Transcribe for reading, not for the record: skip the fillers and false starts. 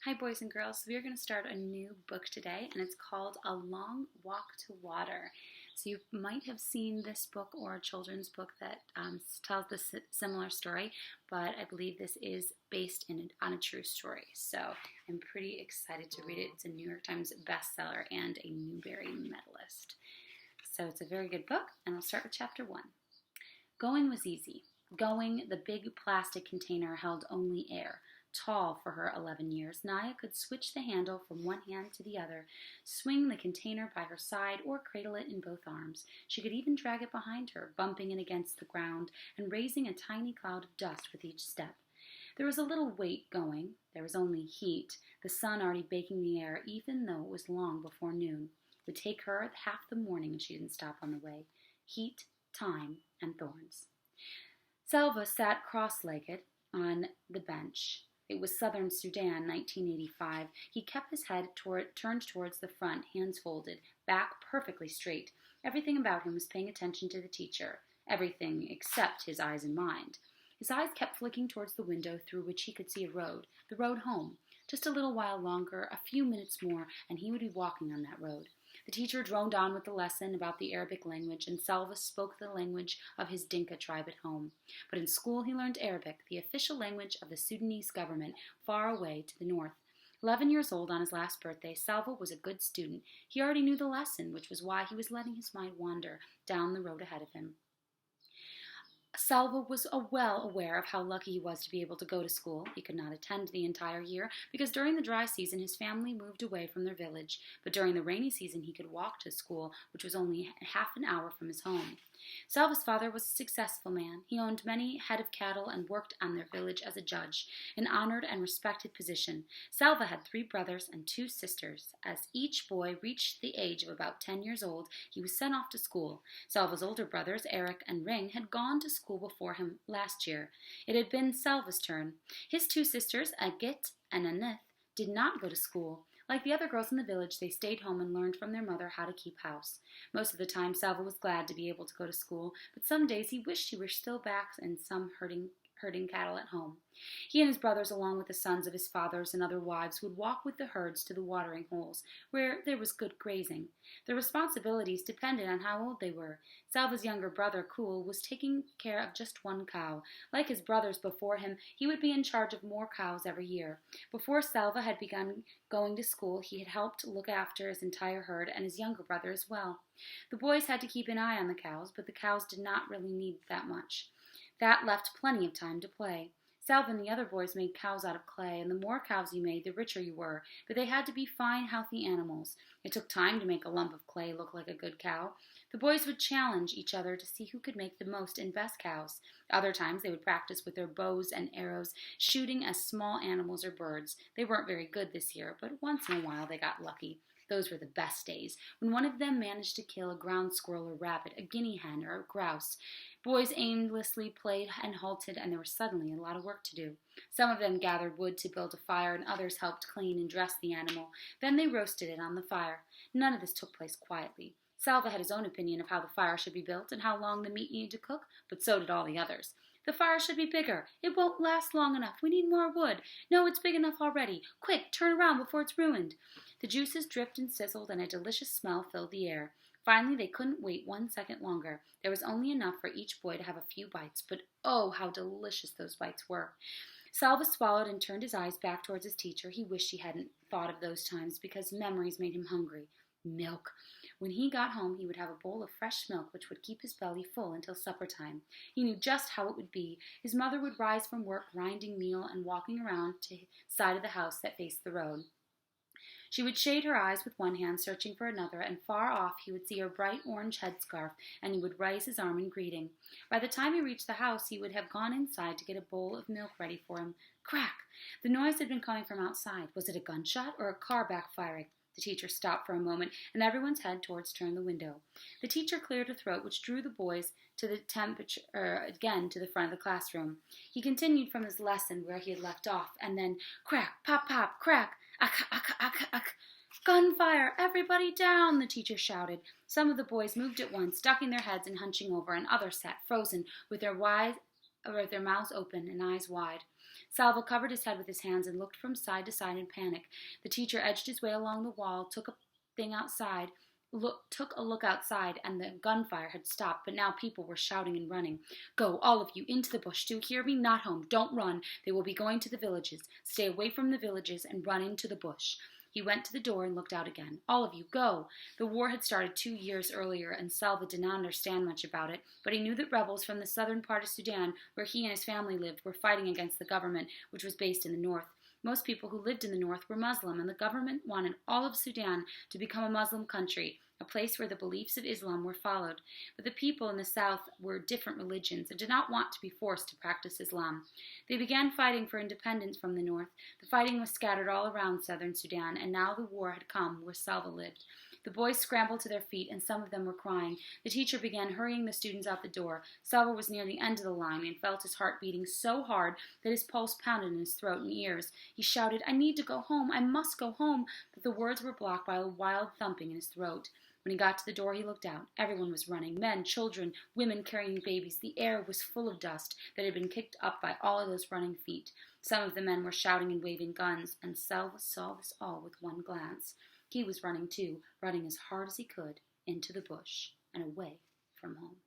Hi, boys and girls. We are going to start a new book today, and it's called A Long Walk to Water. So, you might have seen this book or a children's book that tells this similar story, but I believe this is based on a true story. So, I'm pretty excited to read it. It's a New York Times bestseller and a Newbery medalist. So, it's a very good book, and I'll start with chapter 1. Going was easy. Going, the big plastic container held only air. Tall for her 11 years, Naya could switch the handle from one hand to the other, swing the container by her side, or cradle it in both arms. She could even drag it behind her, bumping it against the ground and raising a tiny cloud of dust with each step. There was a little weight going. There was only heat, the sun already baking the air, even though it was long before noon. It would take her half the morning if she didn't stop on the way. Heat, time, and thorns. Selva sat cross-legged on the bench. It was Southern Sudan, 1985. He kept his head turned towards the front, hands folded, back perfectly straight. Everything about him was paying attention to the teacher. Everything except his eyes and mind. His eyes kept flicking towards the window through which he could see a road, the road home. Just a little while longer, a few minutes more, and he would be walking on that road. The teacher droned on with the lesson about the Arabic language, and Selva spoke the language of his Dinka tribe at home. But in school he learned Arabic, the official language of the Sudanese government, far away to the north. 11 years old on his last birthday, Selva was a good student. He already knew the lesson, which was why he was letting his mind wander down the road ahead of him. Selva was well aware of how lucky he was to be able to go to school. He could not attend the entire year because during the dry season his family moved away from their village, but during the rainy season he could walk to school, which was only half an hour from his home. Selva's father was a successful man. He owned many head of cattle and worked on their village as a judge, an honored and respected position. Selva had 3 brothers and 2 sisters. As each boy reached the age of about 10 years old, he was sent off to school. Selva's older brothers, Eric and Ring, had gone to school before him last year. It had been Selva's turn. His 2 sisters, Agit and Anith, did not go to school. Like the other girls in the village, they stayed home and learned from their mother how to keep house. Most of the time, Selva was glad to be able to go to school, but some days he wished he were still back in some herding cattle at home. He and his brothers, along with the sons of his fathers and other wives, would walk with the herds to the watering holes, where there was good grazing. Their responsibilities depended on how old they were. Selva's younger brother, Kul, was taking care of just 1 cow. Like his brothers before him, he would be in charge of more cows every year. Before Selva had begun going to school, he had helped look after his entire herd and his younger brother as well. The boys had to keep an eye on the cows, but the cows did not really need that much. That left plenty of time to play. Selva and the other boys made cows out of clay, and the more cows you made, the richer you were, but they had to be fine, healthy animals. It took time to make a lump of clay look like a good cow. The boys would challenge each other to see who could make the most and best cows. Other times they would practice with their bows and arrows, shooting at small animals or birds. They weren't very good this year, but once in a while they got lucky. Those were the best days, when one of them managed to kill a ground squirrel or rabbit, a guinea hen or a grouse. Boys aimlessly played and halted, and there was suddenly a lot of work to do. Some of them gathered wood to build a fire, and others helped clean and dress the animal. Then they roasted it on the fire. None of this took place quietly. Selva had his own opinion of how the fire should be built and how long the meat needed to cook, but so did all the others. The fire should be bigger. It won't last long enough. We need more wood. No, it's big enough already. Quick, turn around before it's ruined. The juices dripped and sizzled, and a delicious smell filled the air. Finally, they couldn't wait 1 second longer. There was only enough for each boy to have a few bites, but oh, how delicious those bites were. Selva swallowed and turned his eyes back towards his teacher. He wished he hadn't thought of those times because memories made him hungry. Milk. When he got home, he would have a bowl of fresh milk which would keep his belly full until supper time. He knew just how it would be. His mother would rise from work, grinding meal and walking around to the side of the house that faced the road. She would shade her eyes with one hand, searching for another, and far off he would see her bright orange headscarf, and he would raise his arm in greeting. By the time he reached the house, he would have gone inside to get a bowl of milk ready for him. Crack! The noise had been coming from outside. Was it a gunshot or a car backfiring? The teacher stopped for a moment, and everyone's head turned the window. The teacher cleared a throat which drew the boys to the again to the front of the classroom. He continued from his lesson where he had left off, and then crack, pop, pop, crack, ak. Gunfire! Everybody down! The teacher shouted. Some of the boys moved at once, ducking their heads and hunching over, and others sat frozen with their mouths open and eyes wide. Salvo covered his head with his hands and looked from side to side in panic. The teacher edged his way along the wall, took a look outside, and the gunfire had stopped, but now people were shouting and running. "Go, all of you, into the bush. Do you hear me? Not home. Don't run. They will be going to the villages. Stay away from the villages and run into the bush." He went to the door and looked out again. "All of you, go!" The war had started 2 years earlier, and Salva did not understand much about it, but he knew that rebels from the southern part of Sudan, where he and his family lived, were fighting against the government, which was based in the north. Most people who lived in the north were Muslim, and the government wanted all of Sudan to become a Muslim country, a place where the beliefs of Islam were followed. But the people in the south were different religions and did not want to be forced to practice Islam. They began fighting for independence from the north. The fighting was scattered all around southern Sudan, and now the war had come where Salva lived. The boys scrambled to their feet, and some of them were crying. The teacher began hurrying the students out the door. Salva was near the end of the line and felt his heart beating so hard that his pulse pounded in his throat and ears. He shouted, "I need to go home. I must go home," but the words were blocked by a wild thumping in his throat. When he got to the door, he looked out. Everyone was running, men, children, women carrying babies. The air was full of dust that had been kicked up by all of those running feet. Some of the men were shouting and waving guns, and Salva saw this all with one glance. He was running too, running as hard as he could into the bush and away from home.